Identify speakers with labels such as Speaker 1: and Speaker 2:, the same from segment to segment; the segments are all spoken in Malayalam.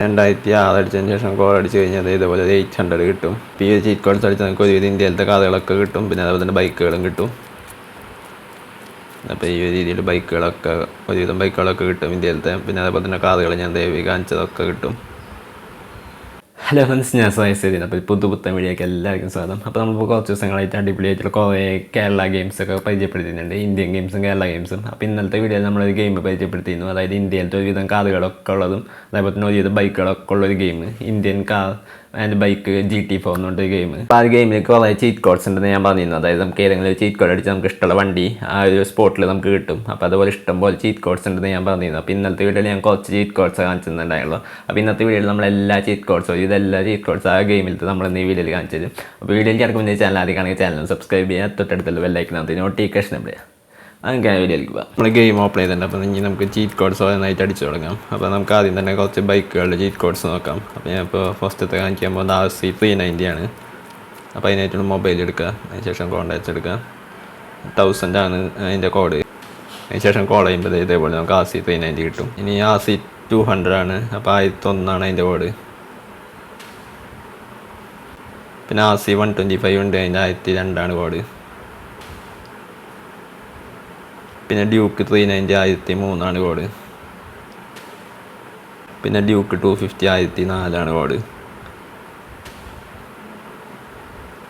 Speaker 1: 2006 അടിച്ചതിന് ശേഷം കോഡ് അടിച്ച് കഴിഞ്ഞാൽ ഇതേപോലെ 800 കിട്ടും. ഈ ചീറ്റ് കോഡ്സ് അടിച്ചാൽ നമുക്ക് ഒരുവിധം ഇന്ത്യയിലത്തെ കാറുകളൊക്കെ കിട്ടും. പിന്നെ അതുപോലെ തന്നെ ബൈക്കുകളും കിട്ടും. അപ്പോൾ ഈ ഒരു രീതിയിൽ ഒരുവിധം ബൈക്കുകളൊക്കെ കിട്ടും ഇന്ത്യയിലത്തെ. പിന്നെ അതേപോലെ തന്നെ കാറുകൾ ഞാൻ ദേവി കാണിച്ചതൊക്കെ കിട്ടും. ഹലോ ഫ്രണ്ട്സ്, ഞാൻ സയസേദിന്. അപ്പോൾ പുതുപുത്തൻ വീഡിയോക്ക് എല്ലാവർക്കും സ്വാഗതം. അപ്പോൾ നമുക്ക് കുറച്ച് ദിവസങ്ങളായിട്ട് അടിപൊളിയായിട്ടുള്ള കുറേ കേരള ഗെയിംസൊക്കെ പരിചയപ്പെടുത്തിയിട്ടുണ്ട്, ഇന്ത്യൻ ഗെയിംസും കേരള ഗെയിംസും. അപ്പോൾ ഇന്നലത്തെ വീഡിയോയിൽ നമ്മളൊരു ഗെയിം പരിചയപ്പെടുത്തിയിരുന്നു, അതായത് ഇന്ത്യയിലത്തെ ഒരുവിധം കാറുകളൊക്കെ ഉള്ളതും അതേപോലെ തന്നെ ഒരുവിധം ബൈക്കുകളൊക്കെ ഉള്ളൊരു game, Indian car and bike GT4 എന്ന് പറഞ്ഞൊരു ഗെയിം. അപ്പോൾ ആ ഗെയിമിൽ കുറേ ചീറ്റ് കോഡ്സ് ഉണ്ടെന്ന് ഞാൻ പറഞ്ഞിരുന്നു. അതായത് നമുക്ക് ഏതെങ്കിലും ഒരു ചീറ്റ് കോഡ് അടിച്ച് നമുക്ക് ഇഷ്ടമുള്ള വണ്ടി ആ ഒരു സ്പോട്ടിൽ നമുക്ക് കിട്ടും. അപ്പോൾ അതുപോലെ ഇഷ്ടംപോലെ ചീറ്റ് കോഡ്സ് ഉണ്ടെന്ന് ഞാൻ പറഞ്ഞിരുന്നു. അപ്പോൾ ഇന്നത്തെ വീഡിയോയിൽ ഞാൻ കുറച്ച് ചീറ്റ് കോഡ്സ് കാണിച്ചിട്ടുണ്ടായുള്ളൂ. അപ്പോൾ ഇന്നത്തെ വീഡിയോയിൽ നമ്മളെല്ലാ ചീറ്റ് കോഡ്സും ഇതെല്ലാ ചീറ്റ് കോഡ്സ് ആ ഗെയിമിലത്തെ നമ്മൾ ഇന്ന് ഈ വീഡിയോയിൽ കാണിച്ചത്. അപ്പോൾ വീഡിയോയിൽ കിടക്കുമ്പോൾ ചാനൽ ആദ്യമാണെങ്കിൽ ചാനൽ സബ്സ്ക്രൈബ് ചെയ്യുക, തൊട്ടടുത്തുള്ള ബെല്ലൈക്കനകത്ത് നോട്ടിഫിക്കേഷൻ അപ്ലൈ ചെയ്യുക. അങ്ങനെ വീഡിയോയിലേക്ക് പോകാം. നമ്മൾ ഗെയിം ഓപ്പൺ ചെയ്തിട്ടുണ്ട്. അപ്പോൾ ഇനി നമുക്ക് ചീറ്റ് കോഡ്സ് ഓരോന്നായിട്ട് അടിച്ചു തുടങ്ങാം. അപ്പോൾ നമുക്ക് ആദ്യം തന്നെ കുറച്ച് ബൈക്കുകളുടെ ചീറ്റ് കോഡ്സ് നോക്കാം. അപ്പോൾ ഞാൻ ഇപ്പോൾ ഫസ്റ്റത്തെ കാണിക്കാൻ പോകുന്നത് RC390 ആണ്. അപ്പോൾ അതിനായിട്ടുള്ള മൊബൈൽ എടുക്കുക, അതിനുശേഷം കോൺടാക്ട്സ് എടുക്കുക. 1000 ആണ് അതിൻ്റെ കോഡ്. അതിനുശേഷം കോൾ ചെയ്യുമ്പോൾ ഇതേപോലെ നമുക്ക് RC390 കിട്ടും. ഇനി RC200 ആണ്. അപ്പോൾ 1001 അതിൻ്റെ കോഡ്. പിന്നെ RC125 ഉണ്ട്, അതിൻ്റെ 1002 കോഡ്. പിന്നെ ഡ്യൂക്ക് 390 1003 കോഡ്. പിന്നെ ഡ്യൂക്ക് 250 1004 കോഡ്.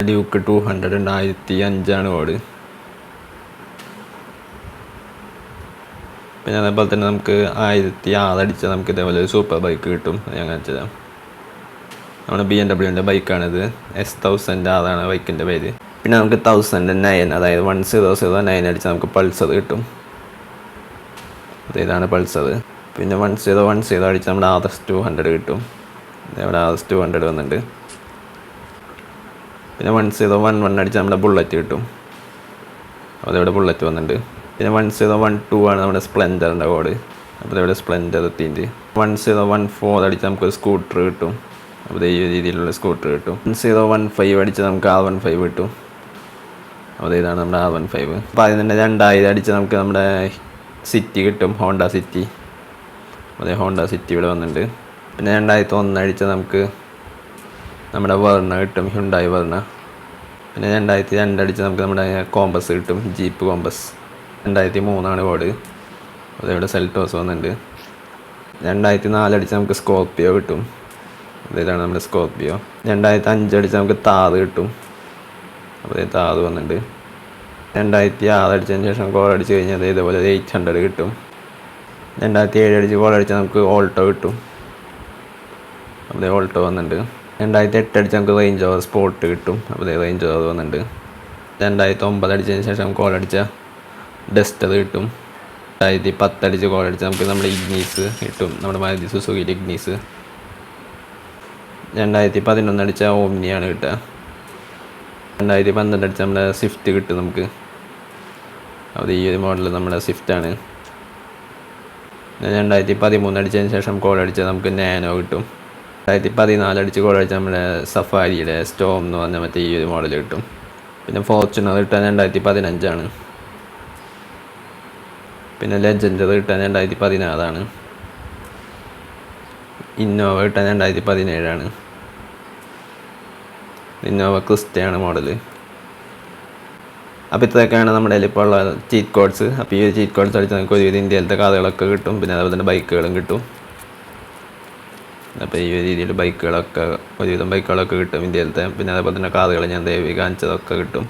Speaker 1: ഡ്യൂക്ക് 200 ഉണ്ട്, 1005 കോഡ്. പിന്നെ അതേപോലെ തന്നെ നമുക്ക് 1006 അടിച്ചാൽ നമുക്ക് ഇതേപോലെ ഒരു സൂപ്പർ ബൈക്ക് കിട്ടും. ഞാൻ കാണിച്ചത് നമ്മുടെ BMW ബൈക്കാണിത്. S1000 ആണ് ബൈക്കിൻ്റെ പേര്. പിന്നെ നമുക്ക് 1009 അതായത് 1009 അടിച്ചാൽ നമുക്ക് പൾസർ കിട്ടും. ഇതാണ് പൾസർ. പിന്നെ 1010 അടിച്ചാൽ നമ്മുടെ RS200 കിട്ടും. ഇവിടെ RS200 വന്നിട്ടുണ്ട്. പിന്നെ 1011 അടിച്ചാൽ നമ്മുടെ ബുള്ളറ്റ് കിട്ടും. അതിവിടെ ബുള്ളറ്റ് വന്നിട്ടുണ്ട്. പിന്നെ 1012 ആണ് നമ്മുടെ സ്പ്ലെൻഡറിൻ്റെ കോഡ്. അപ്പോൾ ഇവിടെ സ്പ്ലെൻഡർ എത്തിയിട്ട് 1014 അടിച്ചാൽ നമുക്കൊരു സ്കൂട്ടർ കിട്ടും. അപ്പോൾ ഈ രീതിയിലുള്ള സ്കൂട്ടർ കിട്ടും. 1015 അടിച്ചാൽ നമുക്ക് R15 കിട്ടും. അപ്പോൾ ഇതാണ് നമ്മുടെ R15. അപ്പോൾ അതിന് തന്നെ 2000 അടിച്ച് നമുക്ക് നമ്മുടെ സിറ്റി കിട്ടും, ഹോണ്ട സിറ്റി. അതേ ഹോണ്ട സിറ്റി ഇവിടെ വന്നിട്ടുണ്ട്. പിന്നെ 2001 അടിച്ചാൽ നമുക്ക് നമ്മുടെ വെർണ കിട്ടും, ഹ്യുണ്ടായി വെർണ. പിന്നെ 2002 അടിച്ചാൽ നമുക്ക് നമ്മുടെ കോമ്പസ് കിട്ടും, ജീപ്പ് കോമ്പസ്. 2003 ആണ് കോഡ്. അതിവിടെ സെൽറ്റോസ് വന്നിട്ടുണ്ട്. 2004 അടിച്ചാൽ നമുക്ക് സ്കോർപ്പിയോ കിട്ടും. ഇതാണ് നമ്മുടെ സ്കോർപ്പിയോ. 2005 അടിച്ചാൽ നമുക്ക് താറ് കിട്ടും. അപ്പോൾ താറ് വന്നിട്ടുണ്ട്. 2006 അടിച്ചതിന് ശേഷം കോൾ അടിച്ച് കഴിഞ്ഞാൽ ഇതേപോലെ 800 കിട്ടും. 2007 അടിച്ച് കോൾ അടിച്ചാൽ നമുക്ക് ഓൾട്ടോ കിട്ടും. അപ്പോൾ ഓൾട്ടോ വന്നിട്ടുണ്ട്. 2008 അടിച്ചാൽ നമുക്ക് റേഞ്ച് ഓവർ സ്പോർട്ട് കിട്ടും. അപ്പോൾ റേഞ്ച് ഓവർ വന്നിട്ടുണ്ട്. 2009 അടിച്ചതിന് ശേഷം കോൾ അടിച്ചാൽ ഡസ്റ്റർ കിട്ടും. 2010 അടിച്ച് കോൾ അടിച്ചാൽ നമുക്ക് നമ്മുടെ ഇഗ്നീസ് കിട്ടും, നമ്മുടെ മാരുതി സുസുക്കിയുടെ ഇഗ്നീസ്. 2011 അടിച്ചാൽ ഓമ്നിയാണ് കിട്ടുക. 2012 അടിച്ചാൽ നമ്മുടെ സ്വിഫ്റ്റ് കിട്ടും നമുക്ക്. അത് ഈ ഒരു മോഡൽ നമ്മുടെ സ്വിഫ്റ്റാണ്. 2013 അടിച്ചതിന് ശേഷം കോൾ അടിച്ചാൽ നമുക്ക് നാനോ കിട്ടും. 2014 അടിച്ച് കോൾ അടിച്ചാൽ നമ്മുടെ സഫാരിയുടെ സ്റ്റോം എന്ന് പറഞ്ഞാൽ മറ്റേ ഈ ഒരു മോഡൽ കിട്ടും. പിന്നെ ഫോർച്യൂണർ കിട്ടാൻ 2015 ആണ്. പിന്നെ ലെജൻഡർ കിട്ടാൻ 2016 ആണ്. ഇന്നോവ കിട്ടാൻ 2017 ആണ്. ഇന്നോവ ക്രിസ്റ്റയാണ് മോഡൽ. അപ്പോൾ ഇത്രയൊക്കെയാണ് നമ്മുടെ ഇപ്പോൾ ഉള്ള ചീറ്റ് കോഡ്സ്. അപ്പോൾ ഈ ചീറ്റ് കോഡ്സ് അടിച്ചാൽ നമുക്ക് ഒരുവിധം ഇന്ത്യയിലത്തെ കാറുകളൊക്കെ കിട്ടും. പിന്നെ അതുപോലെ തന്നെ ബൈക്കുകളും കിട്ടും. അപ്പോൾ ഈ ഒരു രീതിയിൽ ഒരുവിധം ബൈക്കുകളൊക്കെ കിട്ടും ഇന്ത്യയിലത്തെ. പിന്നെ അതേപോലെ തന്നെ കാറുകൾ ഞാൻ ദേവി കാണിച്ചതൊക്കെ കിട്ടും.